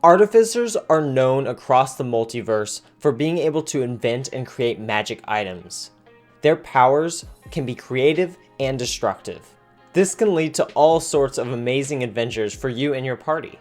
Artificers are known across the multiverse for being able to invent and create magic items. Their powers can be creative and destructive. This can lead to all sorts of amazing adventures for you and your party.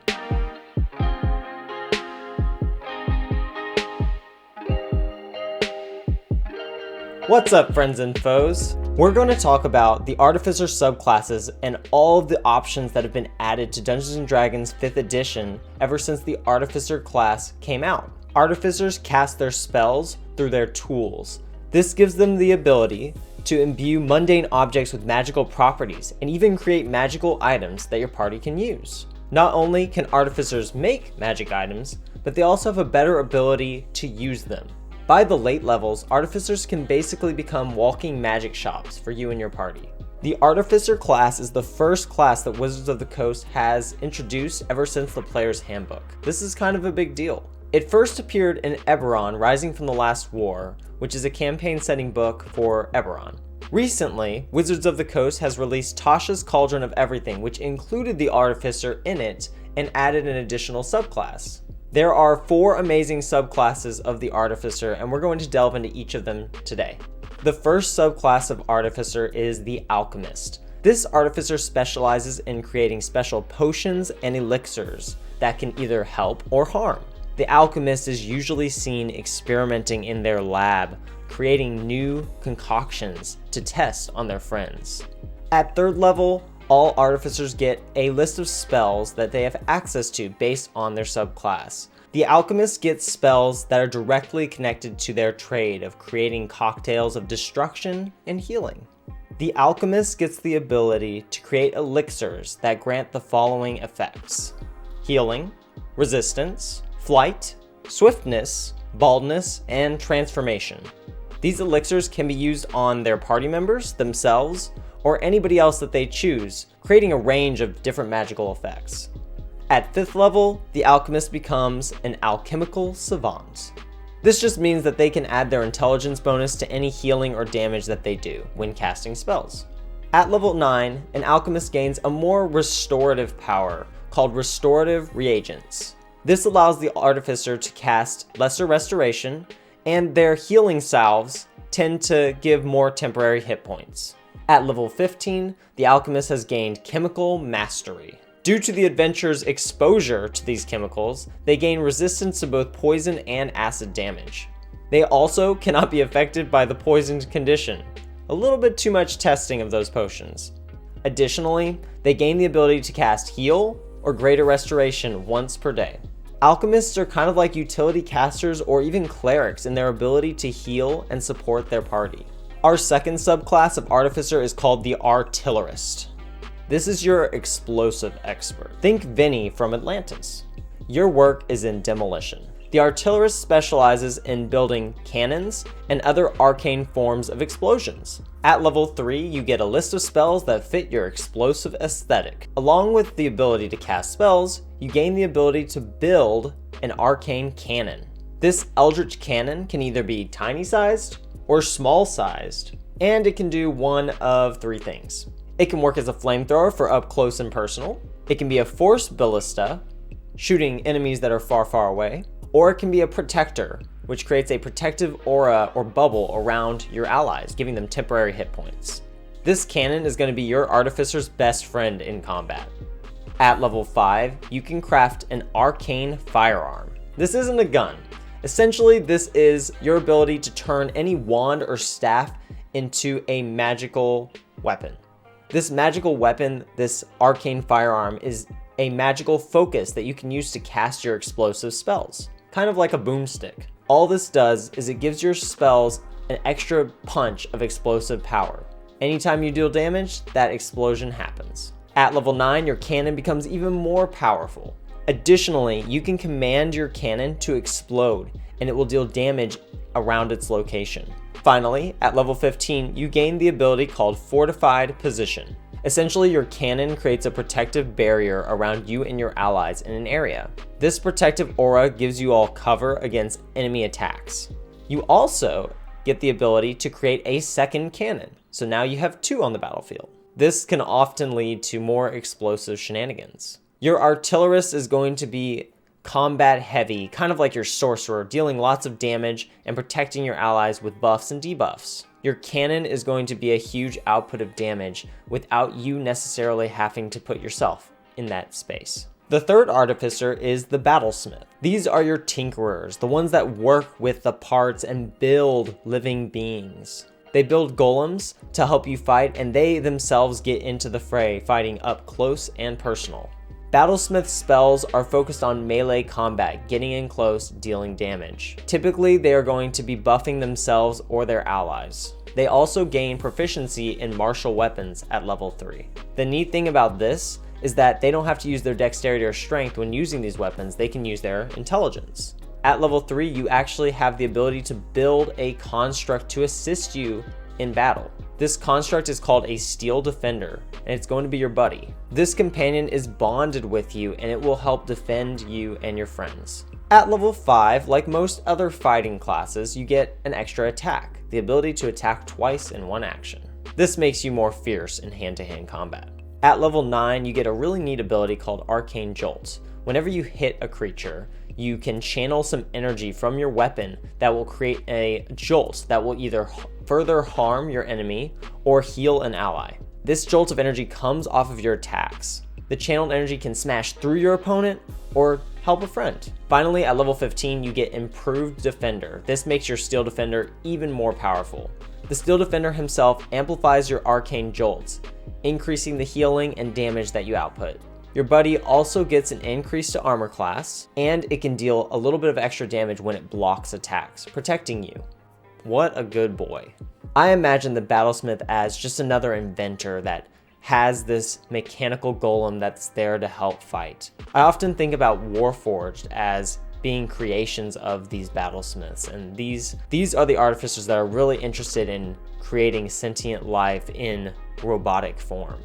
What's up, friends and foes? We're going to talk about the Artificer subclasses and all of the options that have been added to Dungeons & Dragons 5th edition ever since the Artificer class came out. Artificers cast their spells through their tools. This gives them the ability to imbue mundane objects with magical properties and even create magical items that your party can use. Not only can Artificers make magic items, but they also have a better ability to use them. By the late levels, Artificers can basically become walking magic shops for you and your party. The Artificer class is the first class that Wizards of the Coast has introduced ever since the Player's Handbook. This is kind of a big deal. It first appeared in Eberron, Rising from the Last War, which is a campaign-setting book for Eberron. Recently, Wizards of the Coast has released Tasha's Cauldron of Everything, which included the Artificer in it and added an additional subclass. There are 4 amazing subclasses of the Artificer, and we're going to delve into each of them today. The first subclass of Artificer is the Alchemist. This Artificer specializes in creating special potions and elixirs that can either help or harm. The Alchemist is usually seen experimenting in their lab, creating new concoctions to test on their friends. At 3rd level, all Artificers get a list of spells that they have access to based on their subclass. The Alchemist gets spells that are directly connected to their trade of creating cocktails of destruction and healing. The Alchemist gets the ability to create elixirs that grant the following effects: healing, resistance, flight, swiftness, baldness, and transformation. These elixirs can be used on their party members, themselves, or anybody else that they choose, creating a range of different magical effects. At 5th level, the Alchemist becomes an alchemical savant. This just means that they can add their intelligence bonus to any healing or damage that they do when casting spells. At level 9, an Alchemist gains a more restorative power called Restorative Reagents. This allows the Artificer to cast lesser restoration, and their healing salves tend to give more temporary hit points. At level 15, the Alchemist has gained Chemical Mastery. Due to the adventurer's exposure to these chemicals, they gain resistance to both poison and acid damage. They also cannot be affected by the poisoned condition. A little bit too much testing of those potions. Additionally, they gain the ability to cast Heal or Greater Restoration once per day. Alchemists are kind of like utility casters or even clerics in their ability to heal and support their party. Our second subclass of Artificer is called the Artillerist. This is your explosive expert. Think Vinny from Atlantis. Your work is in demolition. The Artillerist specializes in building cannons and other arcane forms of explosions. At level 3, you get a list of spells that fit your explosive aesthetic. Along with the ability to cast spells, you gain the ability to build an arcane cannon. This Eldritch cannon can either be tiny-sized or small-sized, and it can do one of 3 things. It can work as a flamethrower for up close and personal. It can be a force ballista, shooting enemies that are far, far away. Or it can be a protector, which creates a protective aura or bubble around your allies, giving them temporary hit points. This cannon is going to be your Artificer's best friend in combat. At level 5, you can craft an arcane firearm. This isn't a gun. Essentially, this is your ability to turn any wand or staff into a magical weapon. This magical weapon, this arcane firearm, is a magical focus that you can use to cast your explosive spells, kind of like a boomstick. All this does is it gives your spells an extra punch of explosive power. Anytime you deal damage, that explosion happens. At level 9, your cannon becomes even more powerful. Additionally, you can command your cannon to explode, and it will deal damage around its location. Finally, at level 15, you gain the ability called Fortified Position. Essentially, your cannon creates a protective barrier around you and your allies in an area. This protective aura gives you all cover against enemy attacks. You also get the ability to create a second cannon, so now you have 2 on the battlefield. This can often lead to more explosive shenanigans. Your Artillerist is going to be combat heavy, kind of like your sorcerer, dealing lots of damage and protecting your allies with buffs and debuffs. Your cannon is going to be a huge output of damage without you necessarily having to put yourself in that space. The third artificer is the battlesmith. These are your tinkerers, the ones that work with the parts and build living beings. They build golems to help you fight, and they themselves get into the fray, fighting up close and personal. Battlesmith spells are focused on melee combat, getting in close, dealing damage. Typically, they are going to be buffing themselves or their allies. They also gain proficiency in martial weapons at level 3. The neat thing about this is that they don't have to use their dexterity or strength when using these weapons, they can use their intelligence. At level 3, you actually have the ability to build a construct to assist you in battle. This construct is called a Steel Defender, and it's going to be your buddy. This companion is bonded with you, and it will help defend you and your friends. At level 5, like most other fighting classes, you get an extra attack, the ability to attack twice in one action. This makes you more fierce in hand-to-hand combat. At level 9, you get a really neat ability called Arcane Jolt. Whenever you hit a creature, you can channel some energy from your weapon that will create a jolt that will either further harm your enemy or heal an ally. This jolt of energy comes off of your attacks. The channeled energy can smash through your opponent or help a friend. Finally, at level 15, you get Improved Defender. This makes your Steel Defender even more powerful. The Steel Defender himself amplifies your arcane jolts, increasing the healing and damage that you output. Your buddy also gets an increase to armor class, and it can deal a little bit of extra damage when it blocks attacks, protecting you. What a good boy. I imagine the Battlesmith as just another inventor that has this mechanical golem that's there to help fight. I often think about Warforged as being creations of these battlesmiths, and these are the artificers that are really interested in creating sentient life in robotic form.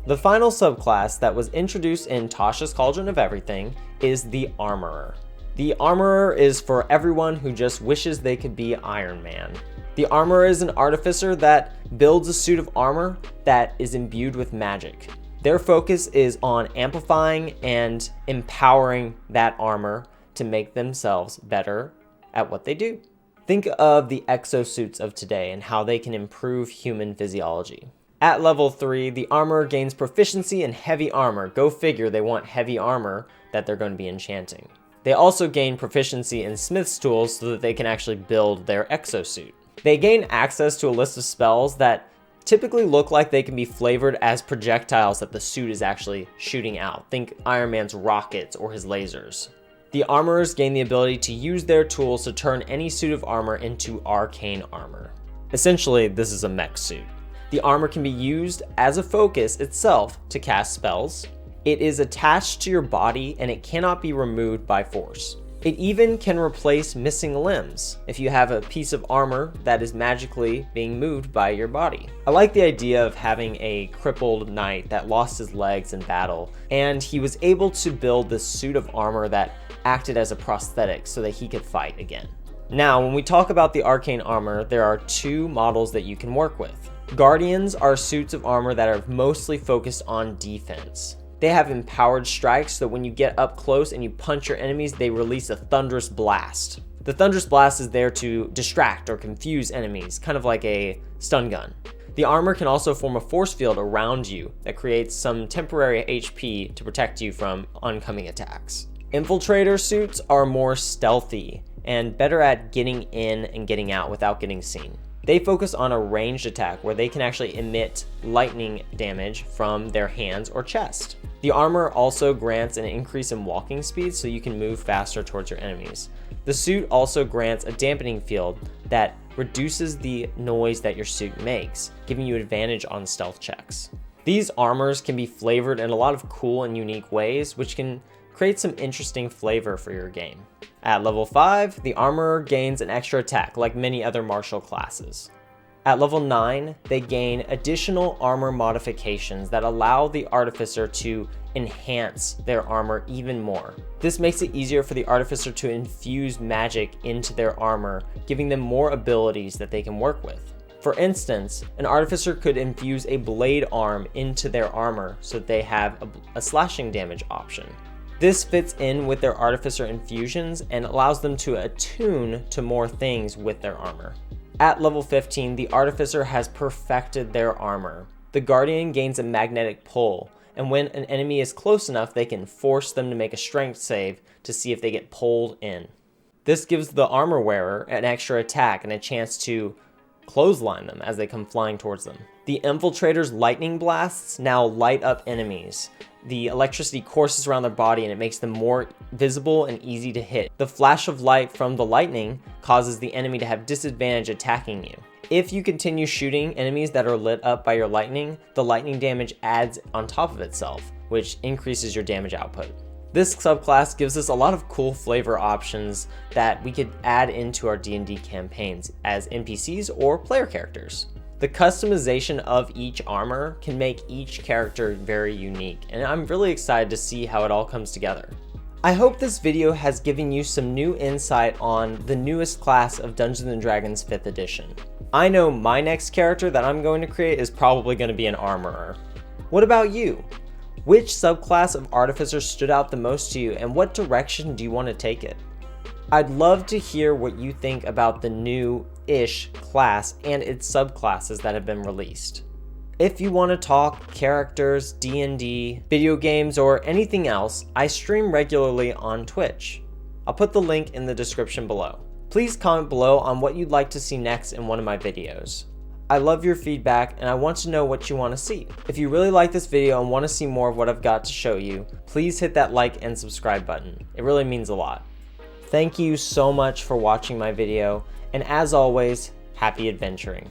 The final subclass that was introduced in Tasha's Cauldron of Everything is the Armorer. The Armorer is for everyone who just wishes they could be Iron Man. The Armorer is an artificer that builds a suit of armor that is imbued with magic. Their focus is on amplifying and empowering that armor to make themselves better at what they do. Think of the exosuits of today and how they can improve human physiology. At level 3, the Armorer gains proficiency in heavy armor. Go figure, they want heavy armor that they're going to be enchanting. They also gain proficiency in Smith's tools so that they can actually build their exosuit. They gain access to a list of spells that typically look like they can be flavored as projectiles that the suit is actually shooting out. Think Iron Man's rockets or his lasers. The Armorers gain the ability to use their tools to turn any suit of armor into arcane armor. Essentially, this is a mech suit. The armor can be used as a focus itself to cast spells. It is attached to your body and it cannot be removed by force. It even can replace missing limbs if you have a piece of armor that is magically being moved by your body. I like the idea of having a crippled knight that lost his legs in battle, and he was able to build this suit of armor that acted as a prosthetic so that he could fight again. Now, when we talk about the arcane armor, there are two models that you can work with. Guardians are suits of armor that are mostly focused on defense. They have empowered strikes so that when you get up close and you punch your enemies, they release a thunderous blast. The thunderous blast is there to distract or confuse enemies, kind of like a stun gun. The armor can also form a force field around you that creates some temporary HP to protect you from oncoming attacks. Infiltrator suits are more stealthy and better at getting in and getting out without getting seen. They focus on a ranged attack where they can actually emit lightning damage from their hands or chest. The armor also grants an increase in walking speed so you can move faster towards your enemies. The suit also grants a dampening field that reduces the noise that your suit makes, giving you advantage on stealth checks. These armors can be flavored in a lot of cool and unique ways, which can create some interesting flavor for your game. At level 5, the Armorer gains an extra attack like many other martial classes. At level 9, they gain additional armor modifications that allow the Artificer to enhance their armor even more. This makes it easier for the Artificer to infuse magic into their armor, giving them more abilities that they can work with. For instance, an Artificer could infuse a blade arm into their armor so that they have a slashing damage option. This fits in with their Artificer infusions and allows them to attune to more things with their armor. At level 15, the Artificer has perfected their armor. The Guardian gains a magnetic pull, and when an enemy is close enough, they can force them to make a strength save to see if they get pulled in. This gives the armor wearer an extra attack and a chance to clothesline them as they come flying towards them. The Infiltrator's lightning blasts now light up enemies. The electricity courses around their body and it makes them more visible and easy to hit. The flash of light from the lightning causes the enemy to have disadvantage attacking you. If you continue shooting enemies that are lit up by your lightning, the lightning damage adds on top of itself, which increases your damage output. This subclass gives us a lot of cool flavor options that we could add into our D&D campaigns as NPCs or player characters. The customization of each armor can make each character very unique, and I'm really excited to see how it all comes together. I hope this video has given you some new insight on the newest class of Dungeons & Dragons 5th edition. I know my next character that I'm going to create is probably going to be an armorer. What about you? Which subclass of Artificer stood out the most to you, and what direction do you want to take it? I'd love to hear what you think about the new-ish class and its subclasses that have been released. If you want to talk characters, D&D, video games, or anything else, I stream regularly on Twitch. I'll put the link in the description below. Please comment below on what you'd like to see next in one of my videos. I love your feedback and I want to know what you want to see. If you really like this video and want to see more of what I've got to show you, please hit that like and subscribe button. It really means a lot. Thank you so much for watching my video, and as always, happy adventuring.